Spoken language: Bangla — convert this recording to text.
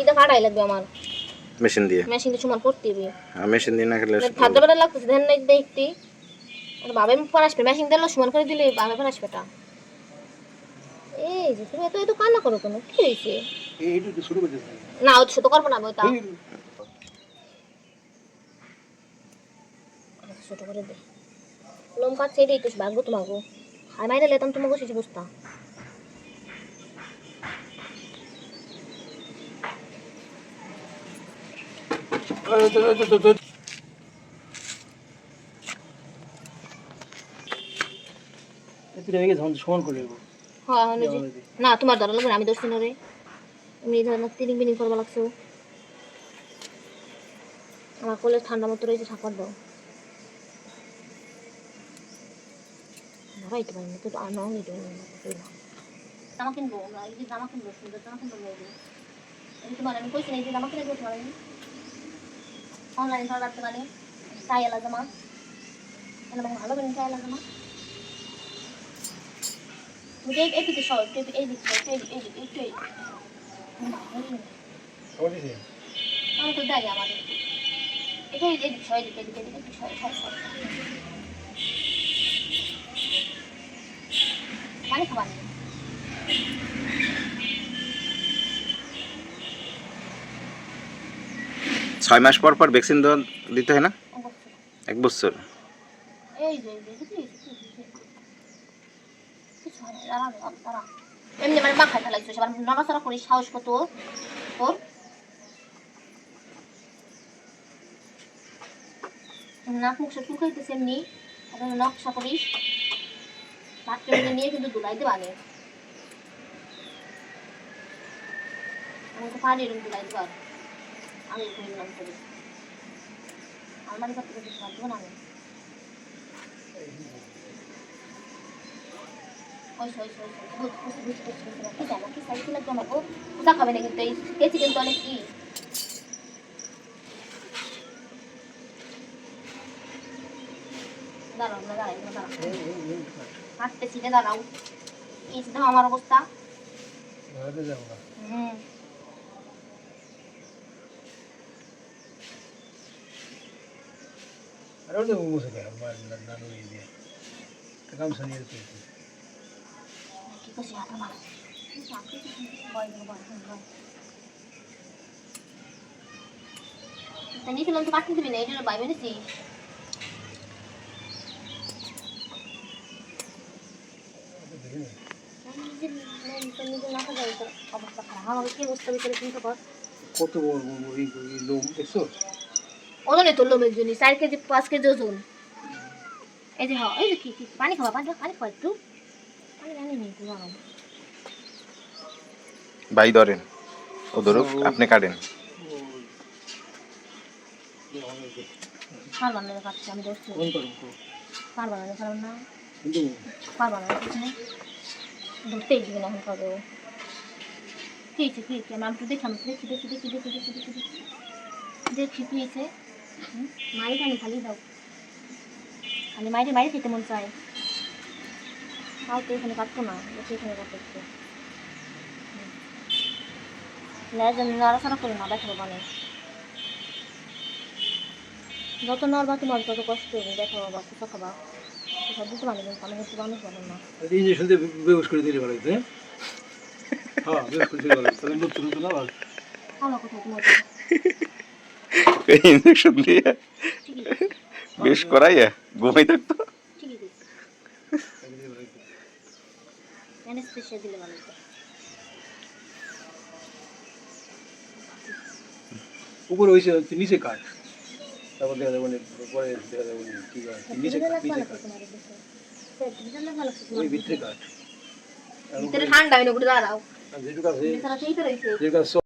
এটা কাটাই লাগবে আমার মেশিন দিয়ে সমান করতে হবে। মেশিন দিয়ে না খেলে খাদ্য বেটা লাগতেছে দেন নাই দেখতে বাবা আমি পর আসবে মেশিন দিলে সমান করে দিলে বাবা পর আসবে টা। এই যে তুমি এত কান্না করো কেন কি হয়েছে? এইটু তো শুরু করতে না ও ছোট করবো না ওইটা ছোট করে দে লোম কাটছে এটাই তো ভাগ্য তোমাকে আর মাইরে লেতাম তোমাকে শেষ বুঝতা সমান করে দেবো। হ্যাঁ না তোমার ধরা লাগবে না, আমি দোষী নরে এমনি ধরনের তিনিং বিনিং করবা লাগছে আমার কোলে ঠান্ডা মতো রয়েছে সাকার দাও ধরাইতে পারি না তো আর নাও নিতে জামা কিনবো না এই যে জামা কিনবো সুন্দর জামা কিনবো এই তোমার আমি কইছি না এই যে জামা কিনে দেবো তোমার আমি অনলাইনে ধরা রাখতে পারি চাই এলা জামা ভালো করে চাই এলা জামা এই দিকে সর এই দিকে একটু আমি তো দেয় আমাদের এটা এই দিকে সর এদিকে একটু সর পানি খাবার 6 মাস পর পর ভ্যাকসিন দিতে হয় না? 1 বছর। এই যে এমনি মানে মাখায় ফেলাইছো সবার নড়াচড়া করিস সাহস কত তোর নাক মুখ সব শুকাইতেছে এমনি নকশা করিস বাচ্চা নিয়ে কিন্তু দুলাইতে পারে আমাকে পানি এরকম দুলাইতে পার আমি নাম করি আলমারি করতে করতে পারবো না আমি খাবে না কিন্তু গেছি কিন্তু অনেক কি দাঁড়াও না দাঁড়াও হাঁটতেছি দাঁড়াও এই দেখো আমার অবস্থা নিয়েছিলাম তো কাটতে দিবি না এই জন্য বাইবে নিছি অবস্থা খারাপ আমাকে কি অবস্থা ভিতরে চিন্তা কর কত বড় এই লোম দেখছো ওজনে তো লোমের জন্য 4 কেজি 5 কেজি ওজন এই যে হ্যাঁ এই যে কি পানি খাওয়া পানি খাওয়া একটু পানি জানি নেই পুরো ভাই ধরেন ও ধরুক আপনি কাটেন পারবানা কাটছি আমি ধরছি পারবানা কারণ না পারবানা ধরতেই দিবি না এখন খাবে কি আমরা তো দেখি দেখি পিয়েছে মারি টানি খালি দাও খালি মাইরে খেতে মন চায় তাও তো এখানে কাটতো না এখানে কাটতে নাড়াচাড়া করে না দেখা বাবা নেই যত নড়বা তোমার তত কষ্ট হবে দেখা বাবা কোথা খাবা সব দিতে পারি কিন্তু আমি কিন্তু মানুষ বলেন না ইঞ্জেকশন দিয়ে বেহুশ করে দিলে ভালো হতো হ্যাঁ বেহুশ করে দিলে ভালো হতো তাহলে নতুন না ভালো খাওয়া কোথায় তোমার ইনজেকশন দিয়ে বেশ করাইয়া ঘুমাই থাকতো ঠিকই দিচ্ছি অ্যানেস্থেশিয়া দিলে ভালো হতো উপরে হয়েছে নিচে কাট তারপর দেখা যাবে পরে দেখা যাবে কি কাট নিচে কাট ওই ভিতরে কাট ভিতরে ঠান্ডা হয় না ঘুরে দাঁড়াও যেটুকু আছে বিছানা সেই তো রয়েছে যেটুকু